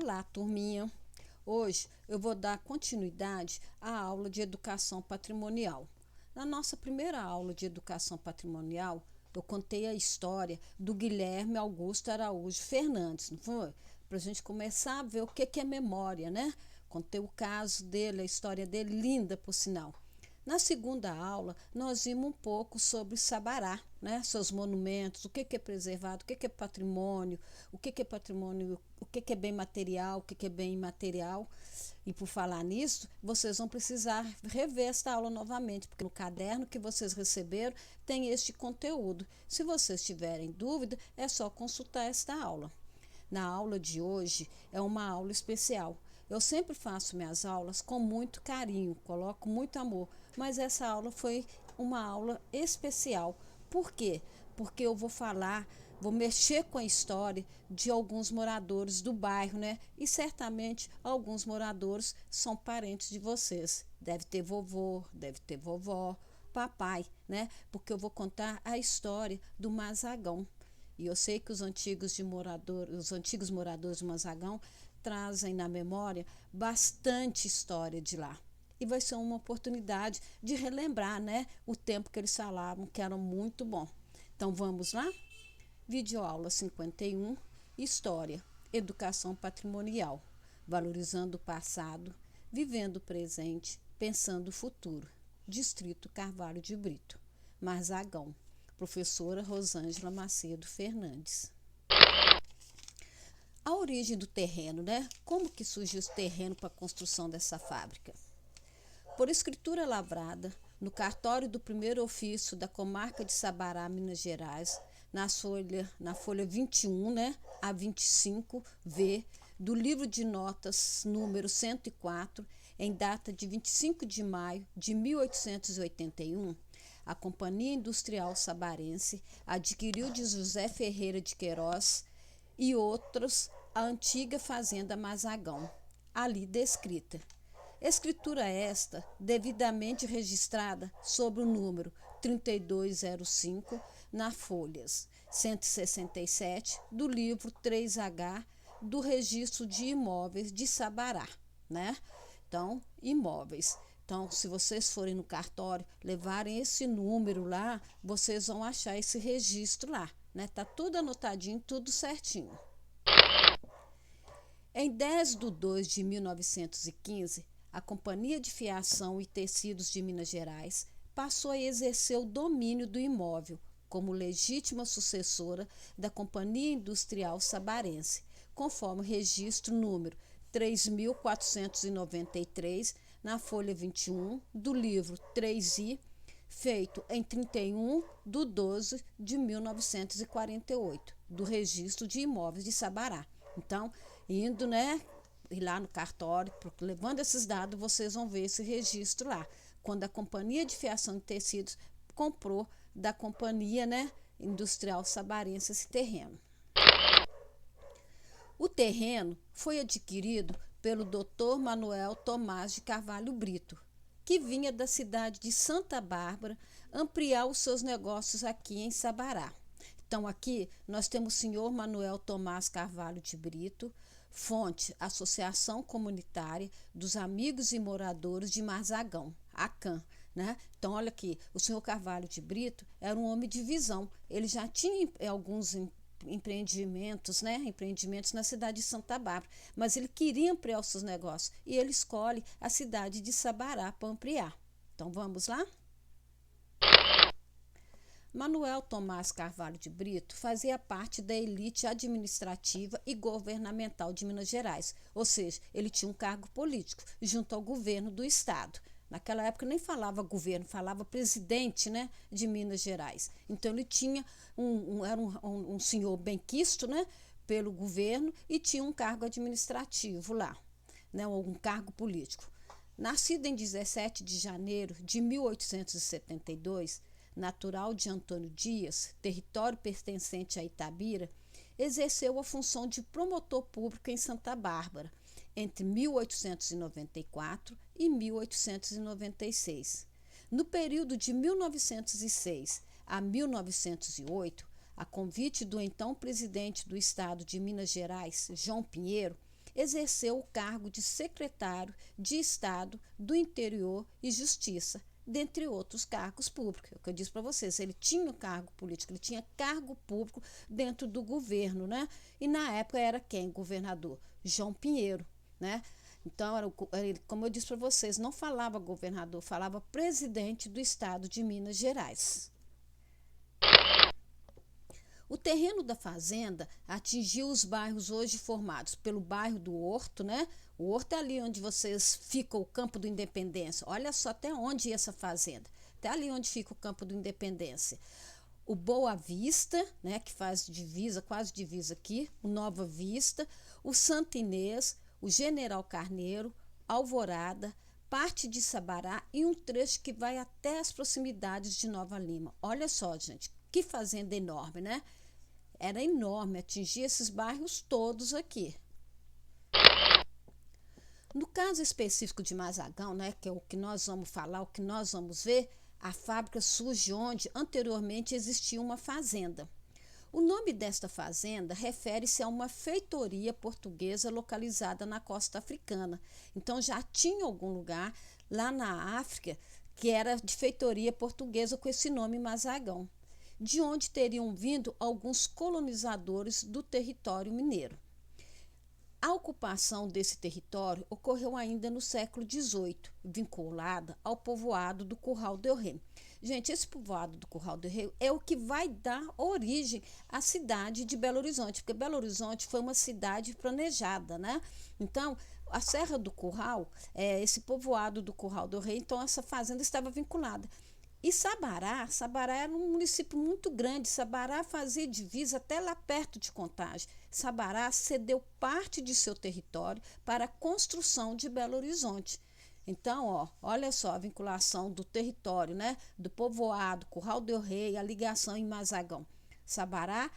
Olá, turminha! Hoje eu vou dar continuidade à aula de educação patrimonial. Na nossa primeira aula de educação patrimonial, eu contei a história do Guilherme Augusto Araújo Fernandes, não foi? Para a gente começar a ver o que é memória, né? Contei o caso dele, a história dele, linda por sinal. Na segunda aula, nós vimos um pouco sobre Sabará, né? Seus monumentos, o que é preservado, o que é patrimônio, o que é patrimônio, o que é bem material, o que é bem imaterial. E por falar nisso, vocês vão precisar rever esta aula novamente, porque no caderno que vocês receberam tem este conteúdo. Se vocês tiverem dúvida, é só consultar esta aula. Na aula de hoje é uma aula especial. Eu sempre faço minhas aulas com muito carinho, coloco muito amor, mas essa aula foi uma aula especial. Por quê? Porque eu vou mexer com a história de alguns moradores do bairro, né? E certamente alguns moradores são parentes de vocês. Deve ter vovô, deve ter vovó, papai, né? Porque eu vou contar a história do Mazagão. E eu sei que os antigos moradores de Mazagão trazem na memória bastante história de lá. E vai ser uma oportunidade de relembrar, né, o tempo que eles falavam que era muito bom. Então vamos lá? Videoaula 51, História, Educação Patrimonial, valorizando o passado, vivendo o presente, pensando o futuro. Distrito Carvalho de Brito, Marzagão. Professora Rosângela Macedo Fernandes. A origem do terreno, né? Como que surgiu esse terreno para a construção dessa fábrica? Por escritura lavrada, no cartório do primeiro ofício da comarca de Sabará, Minas Gerais, na folha 21, né, a 25V, do livro de notas número 104, em data de 25 de maio de 1881, a Companhia Industrial Sabarense adquiriu de José Ferreira de Queiroz e outros a antiga fazenda Mazagão, ali descrita. Escritura esta devidamente registrada sob o número 3205 na folhas 167 do livro 3H do Registro de Imóveis de Sabará, né? Então, imóveis. Então, se vocês forem no cartório, levarem esse número lá, vocês vão achar esse registro lá, né? Tá tudo anotadinho, tudo certinho. Em 10 de 2 de 1915, a Companhia de Fiação e Tecidos de Minas Gerais passou a exercer o domínio do imóvel como legítima sucessora da Companhia Industrial Sabarense, conforme o registro número 3.493, na folha 21 do livro 3I, feito em 31 de 12 de 1948, do Registro de Imóveis de Sabará. Então, indo, né, ir lá no cartório, levando esses dados, vocês vão ver esse registro lá, quando a Companhia de Fiação e Tecidos comprou da Companhia, né, Industrial Sabarense esse terreno. O terreno foi adquirido pelo Dr. Manuel Tomás de Carvalho Brito, que vinha da cidade de Santa Bárbara ampliar os seus negócios aqui em Sabará. Então, aqui nós temos o senhor Manuel Tomás Carvalho de Brito, fonte Associação Comunitária dos Amigos e Moradores de Marzagão, ACAM, né? Então, olha aqui, o senhor Carvalho de Brito era um homem de visão, ele já tinha alguns empreendimentos na cidade de Santa Bárbara, mas ele queria ampliar os seus negócios e ele escolhe a cidade de Sabará para ampliar. Então vamos lá? Manuel Tomás Carvalho de Brito fazia parte da elite administrativa e governamental de Minas Gerais, ou seja, ele tinha um cargo político junto ao governo do estado. Naquela época nem falava governo, falava presidente, né, de Minas Gerais. Então ele tinha era um senhor benquisto, né, pelo governo e tinha um cargo administrativo lá, né, um cargo político. Nascido em 17 de janeiro de 1872, natural de Antônio Dias, território pertencente a Itabira, exerceu a função de promotor público em Santa Bárbara entre 1894 e 1896. No período de 1906 a 1908, a convite do então presidente do estado de Minas Gerais, João Pinheiro, exerceu o cargo de secretário de Estado do Interior e Justiça, dentre outros cargos públicos. É o que eu disse para vocês, ele tinha um cargo político, ele tinha cargo público dentro do governo, né? E na época era quem? Governador? João Pinheiro, né? Então, como eu disse para vocês, não falava governador, falava presidente do estado de Minas Gerais. O terreno da fazenda atingiu os bairros hoje formados pelo bairro do Horto, né? O Horto é ali onde vocês ficam o Campo do Independência. Olha só até onde ia essa fazenda. Até ali onde fica o Campo do Independência. O Boa Vista, né, que faz divisa, quase divisa aqui, o Nova Vista, o Santa Inês, o General Carneiro, Alvorada, parte de Sabará e um trecho que vai até as proximidades de Nova Lima. Olha só, gente, que fazenda enorme, né? Era enorme, atingia esses bairros todos aqui. No caso específico de Mazagão, né, que é o que nós vamos falar, o que nós vamos ver, a fábrica surge onde anteriormente existia uma fazenda. O nome desta fazenda refere-se a uma feitoria portuguesa localizada na costa africana. Então já tinha algum lugar lá na África que era de feitoria portuguesa com esse nome Mazagão, de onde teriam vindo alguns colonizadores do território mineiro. A ocupação desse território ocorreu ainda no século XVIII, vinculada ao povoado do Curral del Rei. Gente, esse povoado do Curral del Rei é o que vai dar origem à cidade de Belo Horizonte, porque Belo Horizonte foi uma cidade planejada, né? Então, a Serra do Curral, esse povoado do Curral del Rei, então essa fazenda estava vinculada. E Sabará era um município muito grande. Sabará fazia divisa até lá perto de Contagem. Sabará cedeu parte de seu território para a construção de Belo Horizonte. Então, olha só a vinculação do território, né? Do povoado, Curral del Rei, a ligação em Mazagão. Sabará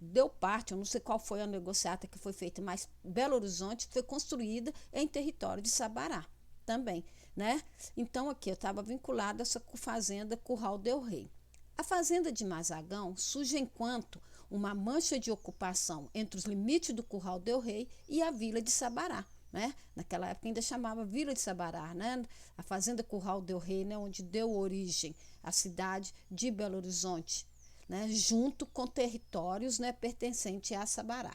deu parte, eu não sei qual foi a negociata que foi feita, mas Belo Horizonte foi construída em território de Sabará também, né? Então aqui eu estava vinculada a essa fazenda Curral del Rei. A fazenda de Mazagão surge enquanto uma mancha de ocupação entre os limites do Curral del Rei e a vila de Sabará, né? Naquela época ainda chamava Vila de Sabará, né? A fazenda Curral del Rei, né? Onde deu origem à cidade de Belo Horizonte, né? Junto com territórios, né, pertencentes a Sabará.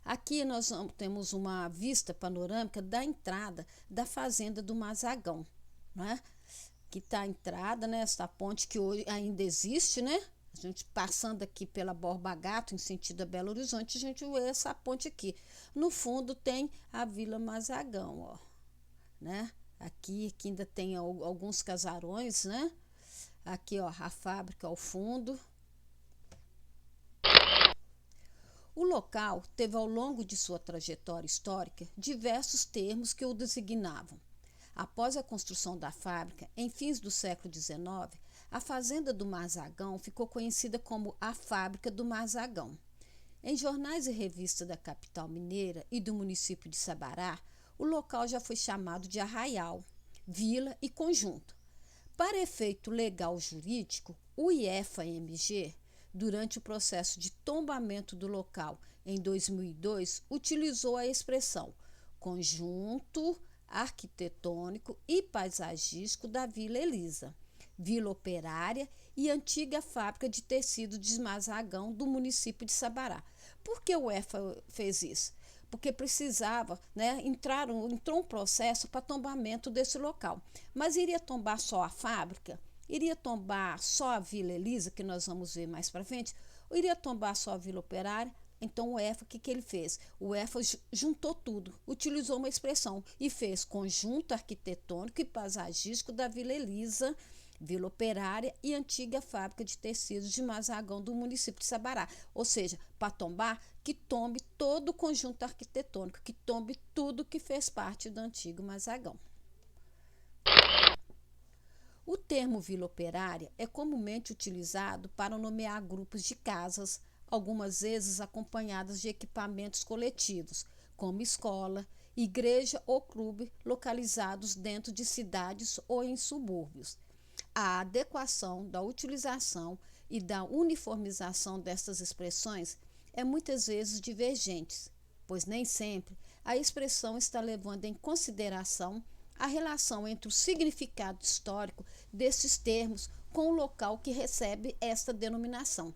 Aqui nós temos uma vista panorâmica da entrada da fazenda do Mazagão, né? Que está a entrada, né? Esta ponte que hoje ainda existe, né? A gente passando aqui pela Borba Gato, em sentido a Belo Horizonte, a gente vê essa ponte aqui. No fundo tem a Vila Mazagão, ó, né? Aqui ainda tem alguns casarões, né? Aqui, ó, a fábrica ao fundo. O local teve, ao longo de sua trajetória histórica, diversos termos que o designavam. Após a construção da fábrica, em fins do século XIX, a fazenda do Mazagão ficou conhecida como a Fábrica do Mazagão. Em jornais e revistas da capital mineira e do município de Sabará, o local já foi chamado de Arraial, Vila e Conjunto. Para efeito legal jurídico, o IEFA-MG, durante o processo de tombamento do local em 2002, utilizou a expressão conjunto arquitetônico e paisagístico da Vila Elisa, vila operária e antiga fábrica de tecido de Mazagão do município de Sabará. Por que o EFA fez isso? Porque precisava, né, entrou um processo para tombamento desse local. Mas iria tombar só a fábrica? Iria tombar só a Vila Elisa, que nós vamos ver mais para frente? Ou iria tombar só a Vila Operária? Então o EFA, o que ele fez? O EFA juntou tudo, utilizou uma expressão e fez conjunto arquitetônico e paisagístico da Vila Elisa, Vila Operária e antiga fábrica de tecidos de Mazagão do município de Sabará. Ou seja, para tombar, que tombe todo o conjunto arquitetônico, que tombe tudo que fez parte do antigo Mazagão. O termo Vila Operária é comumente utilizado para nomear grupos de casas, algumas vezes acompanhadas de equipamentos coletivos, como escola, igreja ou clube localizados dentro de cidades ou em subúrbios. A adequação da utilização e da uniformização destas expressões é muitas vezes divergentes, pois nem sempre a expressão está levando em consideração a relação entre o significado histórico desses termos com o local que recebe esta denominação.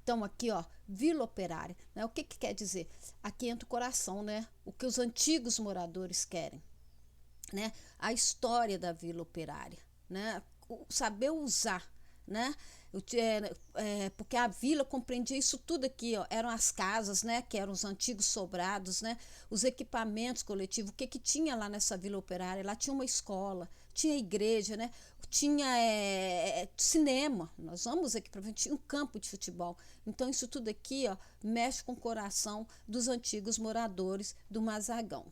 Então, aqui, ó, Vila Operária, né? O que quer dizer? Aqui entra o coração, né? O que os antigos moradores querem, né? A história da Vila Operária, né? Saber usar, né? Porque a vila compreendia isso tudo aqui, ó, eram as casas, né, que eram os antigos sobrados, né, os equipamentos coletivos, o que tinha lá nessa Vila Operária? Lá tinha uma escola, tinha igreja, né, tinha cinema, nós vamos aqui para frente, tinha um campo de futebol. Então isso tudo aqui, ó, mexe com o coração dos antigos moradores do Mazagão.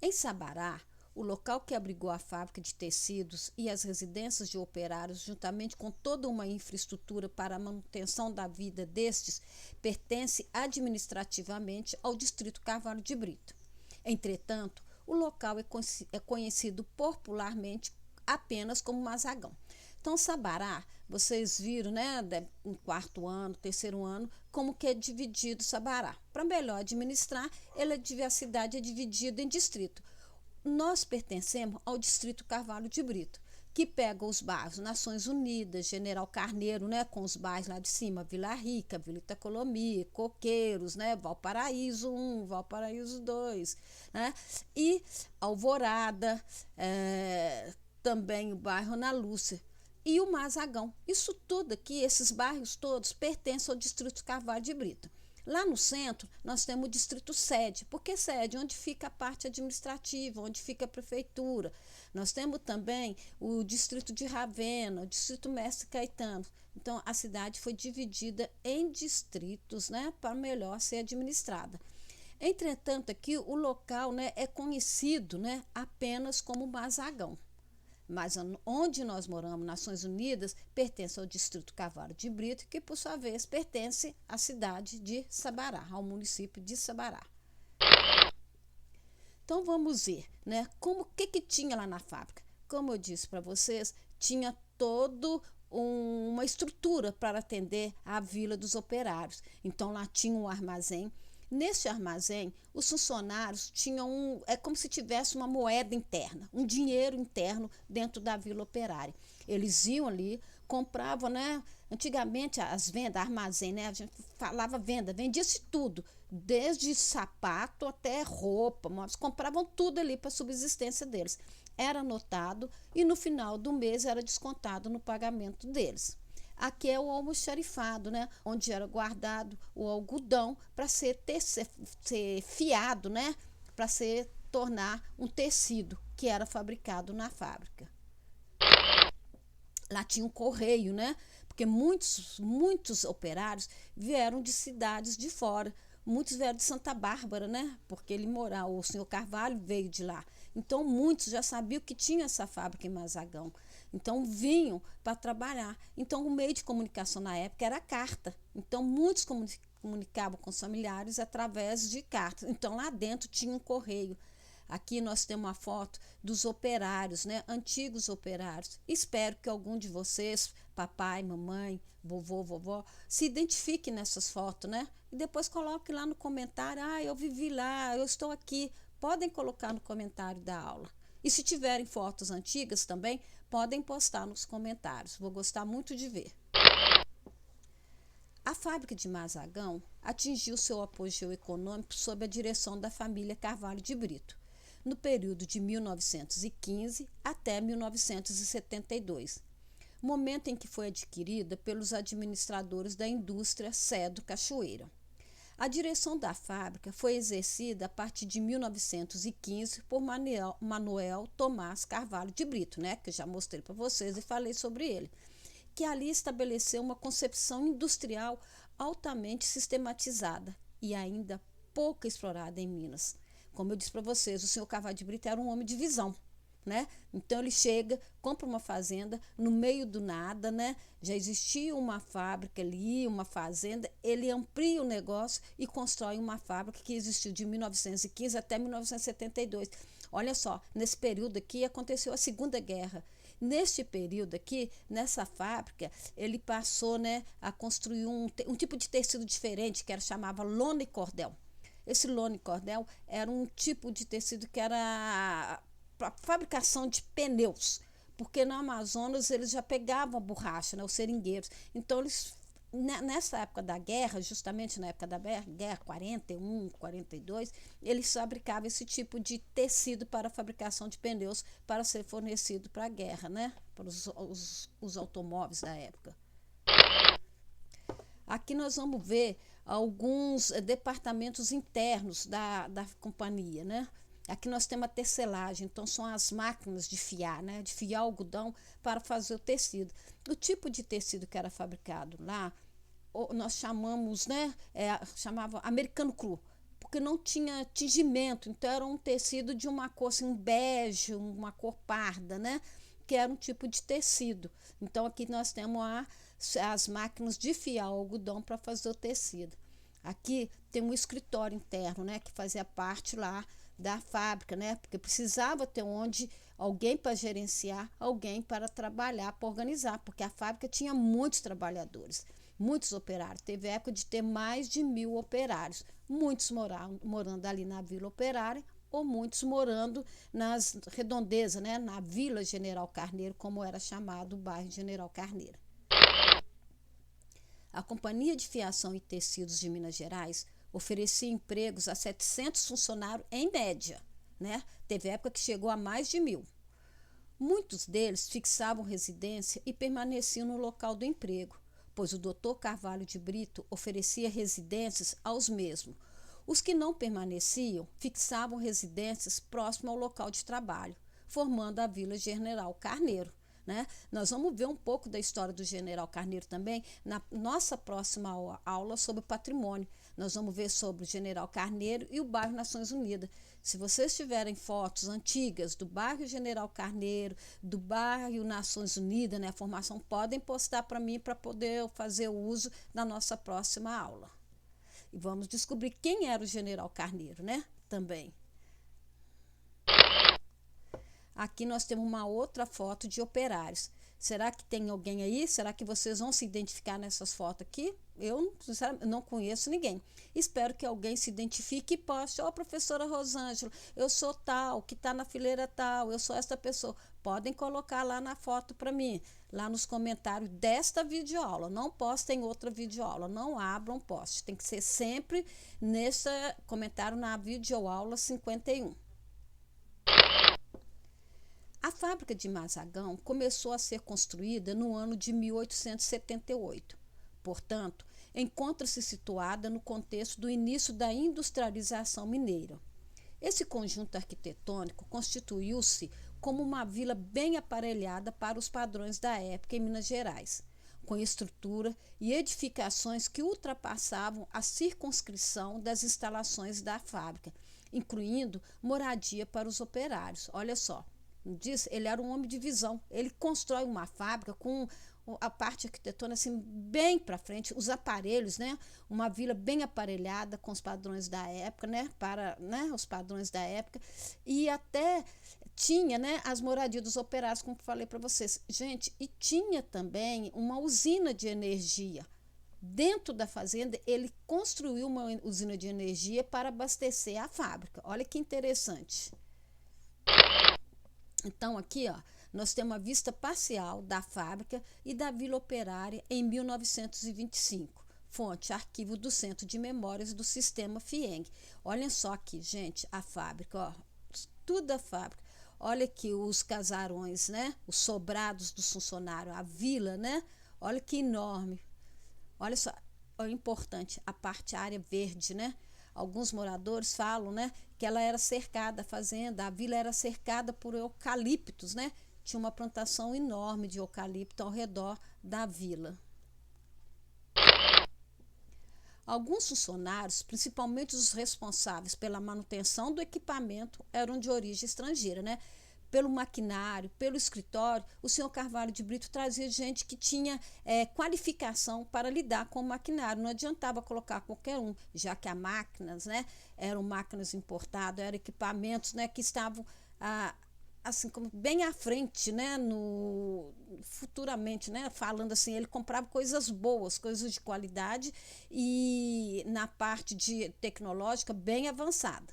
Em Sabará, o local que abrigou a fábrica de tecidos e as residências de operários, juntamente com toda uma infraestrutura para a manutenção da vida destes, pertence administrativamente ao Distrito Carvalho de Brito. Entretanto, o local é conhecido popularmente apenas como Mazagão. Então, Sabará, vocês viram, né, no quarto ano, terceiro ano, como que é dividido Sabará. Para melhor administrar, a cidade é dividida em distrito. Nós pertencemos ao Distrito Carvalho de Brito, que pega os bairros Nações Unidas, General Carneiro, né, com os bairros lá de cima, Vila Rica, Vila Itacolomi, Coqueiros, né, Valparaíso 1, Valparaíso 2, né, e Alvorada, também o bairro Ana Lúcia e o Mazagão. Isso tudo aqui, esses bairros todos, pertencem ao Distrito Carvalho de Brito. Lá no centro, nós temos o distrito sede. Por que sede? Onde fica a parte administrativa, onde fica a prefeitura. Nós temos também o distrito de Ravena, o distrito Mestre Caetano. Então, a cidade foi dividida em distritos, né, para melhor ser administrada. Entretanto, aqui o local, né, é conhecido, né, apenas como Mazagão. Mas onde nós moramos, Nações Unidas, pertence ao Distrito Carvalho de Brito, que por sua vez pertence à cidade de Sabará, ao município de Sabará. Então vamos ver, né, como que tinha lá na fábrica. Como eu disse para vocês, tinha todo uma estrutura para atender a Vila dos Operários. Então lá tinha um armazém. Nesse armazém, os funcionários tinham é como se tivesse uma moeda interna, um dinheiro interno dentro da Vila Operária. Eles iam ali, compravam, né? Antigamente as vendas, armazém, né? A gente falava venda, vendia-se tudo, desde sapato até roupa, móveis, compravam tudo ali para a subsistência deles. Era anotado e no final do mês era descontado no pagamento deles. Aqui é o almoxarifado, né? Onde era guardado o algodão para ser fiado, né? Para tornar um tecido que era fabricado na fábrica. Lá tinha um correio, né? Porque muitos operários vieram de cidades de fora. Muitos vieram de Santa Bárbara, né? Porque o senhor Carvalho veio de lá. Então, muitos já sabiam que tinha essa fábrica em Mazagão. Então, vinham para trabalhar. Então, o meio de comunicação na época era a carta. Então, muitos comunicavam com os familiares através de cartas. Então, lá dentro tinha um correio. Aqui nós temos uma foto dos operários, né? Antigos operários. Espero que algum de vocês, papai, mamãe, vovô, vovó, se identifique nessas fotos, né? E depois coloque lá no comentário, eu vivi lá, eu estou aqui. Podem colocar no comentário da aula. E se tiverem fotos antigas também, podem postar nos comentários. Vou gostar muito de ver. A fábrica de Mazagão atingiu seu apogeu econômico sob a direção da família Carvalho de Brito, no período de 1915 até 1972, momento em que foi adquirida pelos administradores da indústria Cedro Cachoeira. A direção da fábrica foi exercida a partir de 1915 por Manuel Tomás Carvalho de Brito, né, que eu já mostrei para vocês e falei sobre ele, que ali estabeleceu uma concepção industrial altamente sistematizada e ainda pouco explorada em Minas. Como eu disse para vocês, o senhor Carvalho de Brito era um homem de visão, né? Então ele chega, compra uma fazenda no meio do nada, né? Já existia uma fábrica ali, uma fazenda, ele amplia o negócio e constrói uma fábrica que existiu de 1915 até 1972. Olha só, nesse período aqui aconteceu a Segunda Guerra Neste período aqui, nessa fábrica, ele passou, né, a construir um tipo de tecido diferente, que era chamava lona e cordel. Esse lona e cordel era um tipo de tecido que era para fabricação de pneus, porque no Amazonas eles já pegavam a borracha, né, os seringueiros. Então eles nessa época da guerra, justamente na época da guerra 41, 42, eles fabricavam esse tipo de tecido para a fabricação de pneus para ser fornecido para a guerra, né? Para os automóveis da época. Aqui nós vamos ver alguns departamentos internos da companhia, né? Aqui nós temos a tecelagem, então são as máquinas de fiar, né? De fiar o algodão para fazer o tecido. O tipo de tecido que era fabricado lá, nós chamamos, né? Chamava americano cru, porque não tinha tingimento, então era um tecido de uma cor assim, um bege, uma cor parda, né? Que era um tipo de tecido. Então aqui nós temos as máquinas de fiar o algodão para fazer o tecido. Aqui tem um escritório interno, né? Que fazia parte lá da fábrica, né? Porque precisava ter alguém para gerenciar, alguém para trabalhar, para organizar, porque a fábrica tinha muitos trabalhadores, muitos operários. Teve época de ter mais de 1.000 operários, muitos morando ali na Vila Operária ou muitos morando nas redondezas, né? Na Vila General Carneiro, como era chamado o bairro General Carneiro. A Companhia de Fiação e Tecidos de Minas Gerais oferecia empregos a 700 funcionários em média, né? Teve época que chegou a mais de 1.000. Muitos deles fixavam residência e permaneciam no local do emprego, pois o Dr. Carvalho de Brito oferecia residências aos mesmos. Os que não permaneciam fixavam residências próximo ao local de trabalho, formando a Vila General Carneiro, né? Nós vamos ver um pouco da história do General Carneiro também na nossa próxima aula sobre patrimônio. Nós vamos ver sobre o General Carneiro e o bairro Nações Unidas. Se vocês tiverem fotos antigas do bairro General Carneiro, do bairro Nações Unidas, né, a formação, podem postar para mim para poder fazer o uso na nossa próxima aula. E vamos descobrir quem era o General Carneiro, né? Também. Aqui nós temos uma outra foto de operários. Será que tem alguém aí? Será que vocês vão se identificar nessas fotos aqui? Eu, sinceramente, não conheço ninguém. Espero que alguém se identifique e poste. Professora Rosângela, eu sou tal, que está na fileira tal, eu sou essa pessoa. Podem colocar lá na foto para mim, lá nos comentários desta videoaula. Não postem outra videoaula, não abram post. Tem que ser sempre nesse comentário na videoaula 51. A fábrica de Mazagão começou a ser construída no ano de 1878. Portanto, encontra-se situada no contexto do início da industrialização mineira. Esse conjunto arquitetônico constituiu-se como uma vila bem aparelhada para os padrões da época em Minas Gerais, com estrutura e edificações que ultrapassavam a circunscrição das instalações da fábrica, incluindo moradia para os operários. Olha só. Diz, ele era um homem de visão. Ele constrói uma fábrica com a parte arquitetônica assim, bem para frente, os aparelhos, né? Uma vila bem aparelhada com os padrões da época, né? Para, né? Os padrões da época. E até tinha, né? As moradias dos operários, como falei para vocês. Gente, e tinha também uma usina de energia. Dentro da fazenda, ele construiu uma usina de energia para abastecer a fábrica. Olha que interessante. Então, aqui, ó, nós temos a vista parcial da fábrica e da Vila Operária em 1925. Fonte, arquivo do Centro de Memórias do Sistema FIENG. Olhem só aqui, gente, a fábrica, ó, tudo a fábrica. Olha aqui os casarões, né? Os sobrados dos funcionários, a vila, né? Olha que enorme. Olha só, é importante, a área verde, né? Alguns moradores falam, né, que ela era cercada, a fazenda, a vila era cercada por eucaliptos, né? Tinha uma plantação enorme de eucalipto ao redor da vila. Alguns funcionários, principalmente os responsáveis pela manutenção do equipamento, eram de origem estrangeira, né? Pelo maquinário, pelo escritório, o senhor Carvalho de Brito trazia gente que tinha qualificação para lidar com o maquinário. Não adiantava colocar qualquer um, já que as máquinas, né, eram máquinas importadas, eram equipamentos, né, que estavam assim, como bem à frente, né, no futuramente, né, falando assim, ele comprava coisas boas, coisas de qualidade e na parte de tecnológica bem avançada.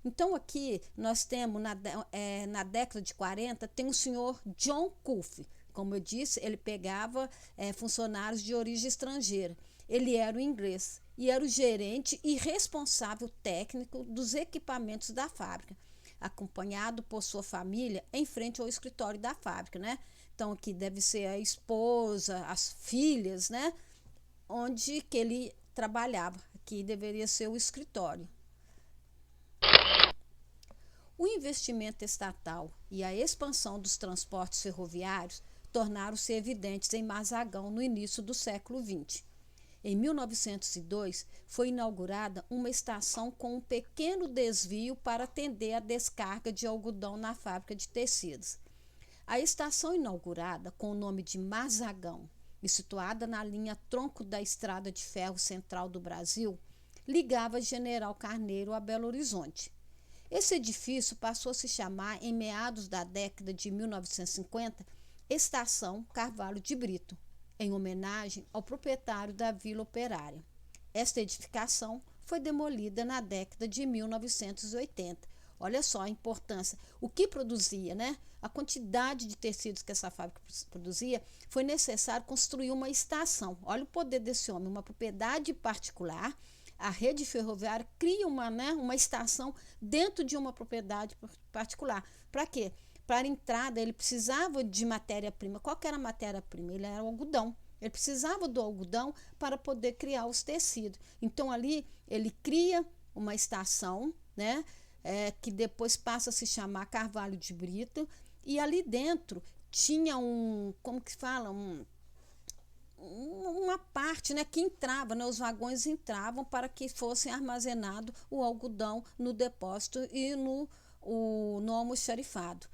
Então aqui nós temos na década de 40 tem o senhor John Cuff. Como eu disse, ele pegava funcionários de origem estrangeira. Ele era o inglês e era o gerente e responsável técnico dos equipamentos da fábrica, acompanhado por sua família em frente ao escritório da fábrica, né? Então aqui deve ser a esposa, as filhas, né? Onde que ele trabalhava. Aqui deveria ser o escritório. O investimento estatal e a expansão dos transportes ferroviários tornaram-se evidentes em Mazagão no início do século XX. Em 1902, foi inaugurada uma estação com um pequeno desvio para atender a descarga de algodão na fábrica de tecidos. A estação inaugurada com o nome de Mazagão e situada na linha tronco da Estrada de Ferro Central do Brasil, ligava General Carneiro a Belo Horizonte. Esse edifício passou a se chamar, em meados da década de 1950, Estação Carvalho de Brito, em homenagem ao proprietário da Vila Operária. Esta edificação foi demolida na década de 1980. Olha só a importância. O que produzia, né? A quantidade de tecidos que essa fábrica produzia, foi necessário construir uma estação. Olha o poder desse homem, uma propriedade particular. A rede ferroviária cria uma estação dentro de uma propriedade particular. Para quê? Para a entrada, ele precisava de matéria-prima. Qual que era a matéria-prima? Ele era o algodão. Ele precisava do algodão para poder criar os tecidos. Então, ali, ele cria uma estação, né? Que depois passa a se chamar Carvalho de Brito. E ali dentro tinha como que fala? Uma parte, né, que entrava, né, os vagões entravam para que fosse armazenado o algodão no depósito e no almoxarifado.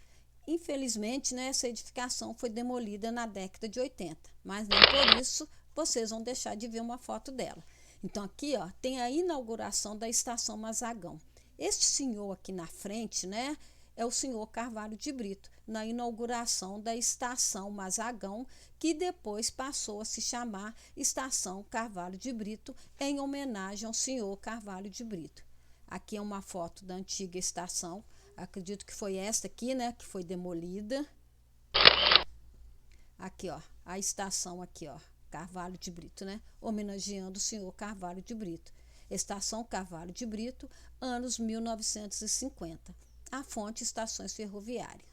Infelizmente, né, essa edificação foi demolida na década de 80, mas nem por isso vocês vão deixar de ver uma foto dela. Então aqui, ó, tem a inauguração da estação Mazagão. Este senhor aqui na frente, né, é o senhor Carvalho de Brito, na inauguração da estação Mazagão, que depois passou a se chamar Estação Carvalho de Brito, em homenagem ao senhor Carvalho de Brito. Aqui é uma foto da antiga estação, acredito que foi esta aqui, né, que foi demolida. Aqui, ó, a estação aqui, ó, Carvalho de Brito, né, homenageando o senhor Carvalho de Brito. Estação Carvalho de Brito, anos 1950. A fonte Estações Ferroviárias.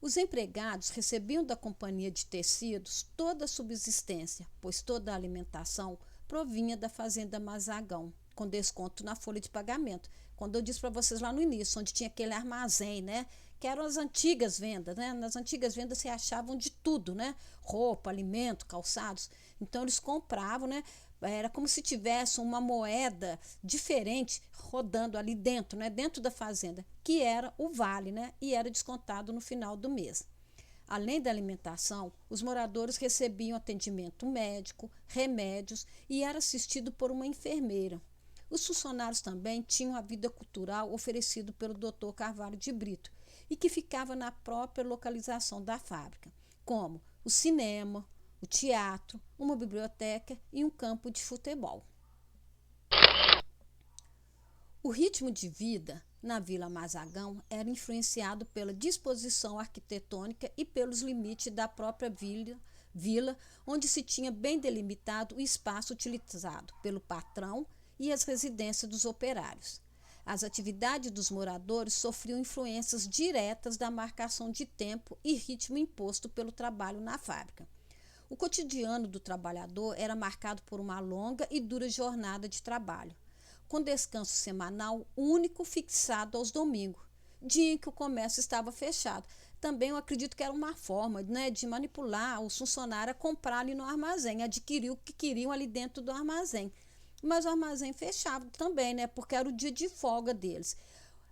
Os empregados recebiam da companhia de tecidos toda a subsistência, pois toda a alimentação provinha da fazenda Mazagão, com desconto na folha de pagamento. Quando eu disse para vocês lá no início, onde tinha aquele armazém, né? Que eram as antigas vendas, né? Nas antigas vendas se achavam de tudo, né? Roupa, alimento, calçados. Então eles compravam, né? Era como se tivesse uma moeda diferente rodando ali dentro, né? Dentro da fazenda, que era o vale, né? E era descontado no final do mês. Além da alimentação, os moradores recebiam atendimento médico, remédios e era assistido por uma enfermeira. Os funcionários também tinham a vida cultural oferecido pelo Dr. Carvalho de Brito e que ficava na própria localização da fábrica, como o cinema, o teatro, uma biblioteca e um campo de futebol. O ritmo de vida na Vila Mazagão era influenciado pela disposição arquitetônica e pelos limites da própria vila, onde se tinha bem delimitado o espaço utilizado pelo patrão e as residências dos operários. As atividades dos moradores sofriam influências diretas da marcação de tempo e ritmo imposto pelo trabalho na fábrica. O cotidiano do trabalhador era marcado por uma longa e dura jornada de trabalho, com descanso semanal único fixado aos domingos, dia em que o comércio estava fechado. Também eu acredito que era uma forma, né, de manipular os funcionários a comprar ali no armazém, adquirir o que queriam ali dentro do armazém. Mas o armazém fechava também, né, porque era o dia de folga deles.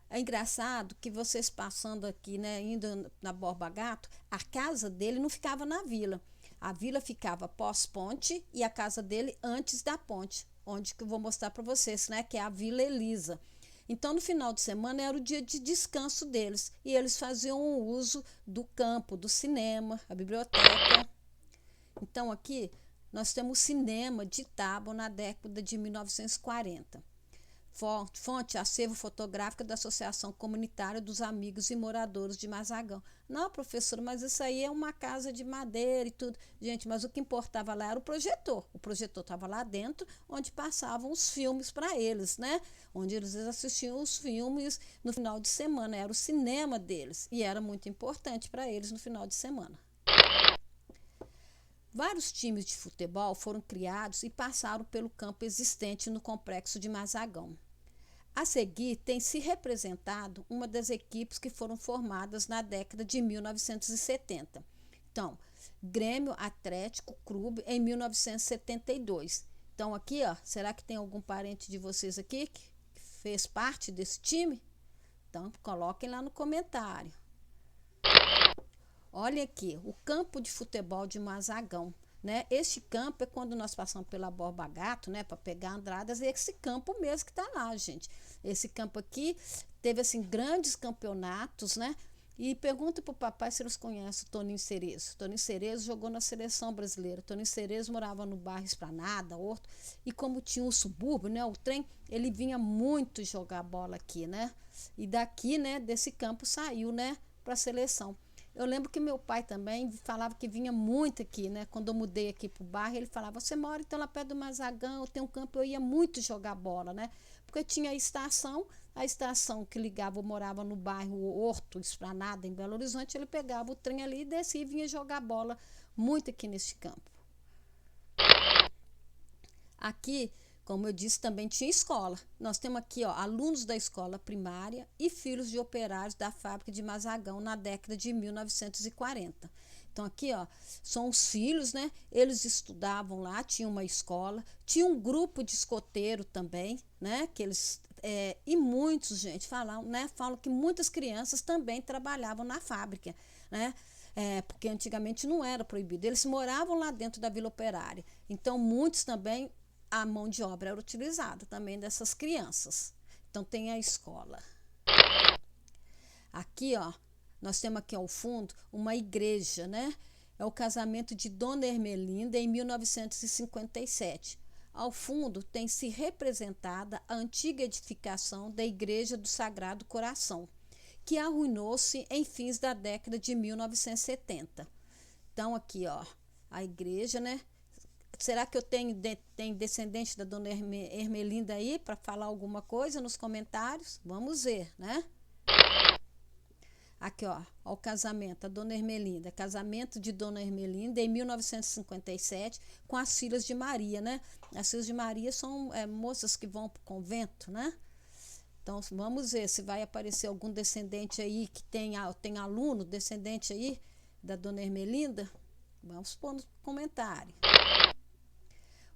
É engraçado que vocês passando aqui, né, indo na Borba Gato, a casa dele não ficava na vila. A vila ficava pós-ponte e a casa dele antes da ponte, onde que eu vou mostrar para vocês, né, que é a Vila Elisa. Então, no final de semana era o dia de descanso deles e eles faziam o uso do campo, do cinema, a biblioteca. Então, aqui nós temos cinema de Tábua na década de 1940. Fonte, acervo fotográfico da Associação Comunitária dos Amigos e Moradores de Mazagão. Não, professora, mas isso aí é uma casa de madeira e tudo. Gente, mas o que importava lá era o projetor. O projetor estava lá dentro, onde passavam os filmes para eles, né? Onde eles assistiam os filmes no final de semana. Era o cinema deles e era muito importante para eles no final de semana. Vários times de futebol foram criados e passaram pelo campo existente no complexo de Mazagão. A seguir, tem se representado uma das equipes que foram formadas na década de 1970. Então, Grêmio Atlético Clube em 1972. Então, aqui, ó, será que tem algum parente de vocês aqui que fez parte desse time? Então, coloquem lá no comentário. Olha aqui, o campo de futebol de Mazagão. Né? Este campo é quando nós passamos pela Borba Gato, né, para pegar Andradas, e esse campo mesmo que está lá, gente. Esse campo aqui teve assim grandes campeonatos, né? E pergunta para o papai se eles conhecem o Toninho Cerezo. Toninho Cerezo jogou na seleção brasileira. Toninho Cerezo morava no bairro Esplanada, Horto, e como tinha um subúrbio, né, o trem, ele vinha muito jogar bola aqui, né? E daqui, né, desse campo saiu, né, para a seleção. Eu lembro que meu pai também falava que vinha muito aqui, né? Quando eu mudei aqui pro bairro, ele falava, você mora então lá perto do Mazagão, tem um campo, eu ia muito jogar bola, né? Porque tinha a estação que ligava, eu morava no bairro Horto, Esplanada, em Belo Horizonte, ele pegava o trem ali e descia e vinha jogar bola muito aqui nesse campo. Aqui, como eu disse, também tinha escola. Nós temos aqui, ó, alunos da escola primária e filhos de operários da fábrica de Mazagão na década de 1940. Então, aqui, ó, são os filhos, né? Eles estudavam lá, tinha uma escola, tinha um grupo de escoteiro também, né? Que eles, e muitos, gente, falam que muitas crianças também trabalhavam na fábrica, né? Porque antigamente não era proibido. Eles moravam lá dentro da Vila Operária. Então, muitos também a mão de obra era utilizada também dessas crianças. Então tem a escola. Aqui, ó, nós temos aqui ao fundo uma igreja, né? É o casamento de Dona Ermelinda em 1957. Ao fundo tem se representada a antiga edificação da Igreja do Sagrado Coração, que arruinou-se em fins da década de 1970. Então aqui, ó, a igreja, né? Será que eu tenho descendente da Dona Ermelinda aí para falar alguma coisa nos comentários? Vamos ver, né? Aqui, ó, o casamento, a Dona Ermelinda, casamento de Dona Ermelinda em 1957 com as filhas de Maria, né? As filhas de Maria são moças que vão para o convento, né? Então, vamos ver se vai aparecer algum descendente aí que tem aluno, descendente aí da Dona Ermelinda. Vamos pôr no comentário.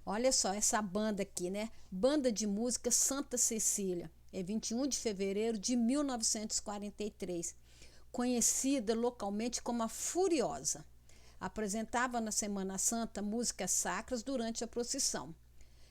Olha só essa banda aqui, né? Banda de música Santa Cecília. É 21 de fevereiro de 1943. Conhecida localmente como a Furiosa. Apresentava na Semana Santa músicas sacras durante a procissão.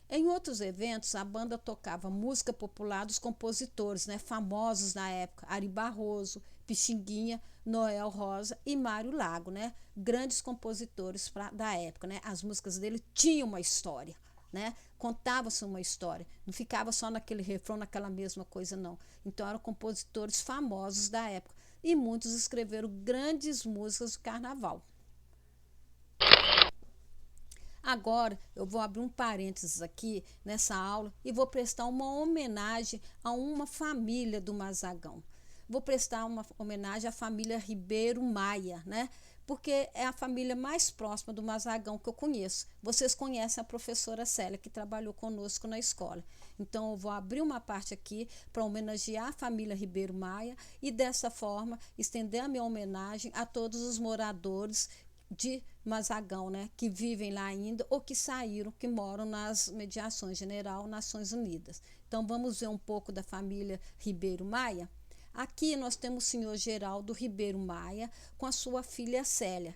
Em outros eventos, a banda tocava música popular dos compositores, né, famosos na época, Ari Barroso, Pixinguinha, Noel Rosa e Mário Lago, né, grandes compositores da época, né, as músicas dele tinham uma história, né, contava-se uma história, não ficava só naquele refrão, naquela mesma coisa, não. Então eram compositores famosos da época e muitos escreveram grandes músicas do carnaval. Agora eu vou abrir um parênteses aqui nessa aula e vou prestar uma homenagem a uma família do Mazagão. Vou prestar uma homenagem à família Ribeiro Maia, né? Porque é a família mais próxima do Mazagão que eu conheço. Vocês conhecem a professora Célia, que trabalhou conosco na escola. Então, eu vou abrir uma parte aqui para homenagear a família Ribeiro Maia e, dessa forma, estender a minha homenagem a todos os moradores de Mazagão, né, que vivem lá ainda ou que saíram, que moram nas mediações General Nações Unidas. Então, vamos ver um pouco da família Ribeiro Maia. Aqui nós temos o senhor Geraldo Ribeiro Maia com a sua filha Célia.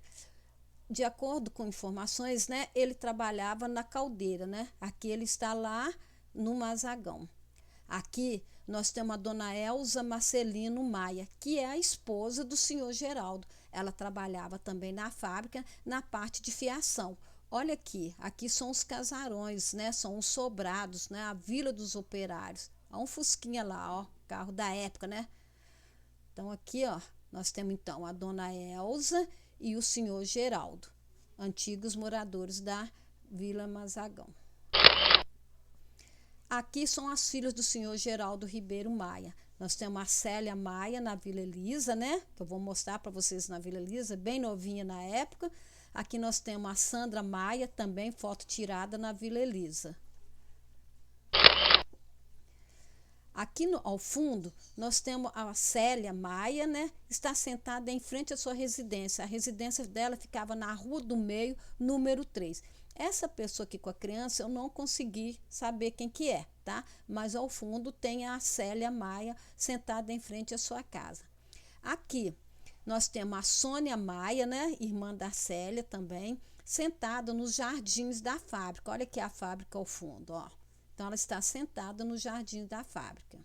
De acordo com informações, né, ele trabalhava na caldeira, né? Aqui ele está lá no Mazagão. Aqui nós temos a dona Elza Marcelino Maia, que é a esposa do senhor Geraldo. Ela trabalhava também na fábrica, na parte de fiação. Olha aqui são os casarões, né? São os sobrados, né? A Vila dos Operários. Olha um fusquinha lá, ó, carro da época, né? Então aqui, ó, nós temos então a dona Elza e o senhor Geraldo, antigos moradores da Vila Mazagão. Aqui são as filhas do senhor Geraldo Ribeiro Maia. Nós temos a Célia Maia na Vila Elisa, né? Que eu vou mostrar para vocês na Vila Elisa, bem novinha na época. Aqui nós temos a Sandra Maia, também foto tirada na Vila Elisa. Aqui ao fundo, nós temos a Célia Maia, né? Está sentada em frente à sua residência. A residência dela ficava na Rua do Meio, número 3. Essa pessoa aqui com a criança, eu não consegui saber quem que é, tá? Mas ao fundo tem a Célia Maia sentada em frente à sua casa. Aqui nós temos a Sônia Maia, né? Irmã da Célia também, sentada nos jardins da fábrica. Olha aqui a fábrica ao fundo, ó. Então, ela está sentada no jardim da fábrica.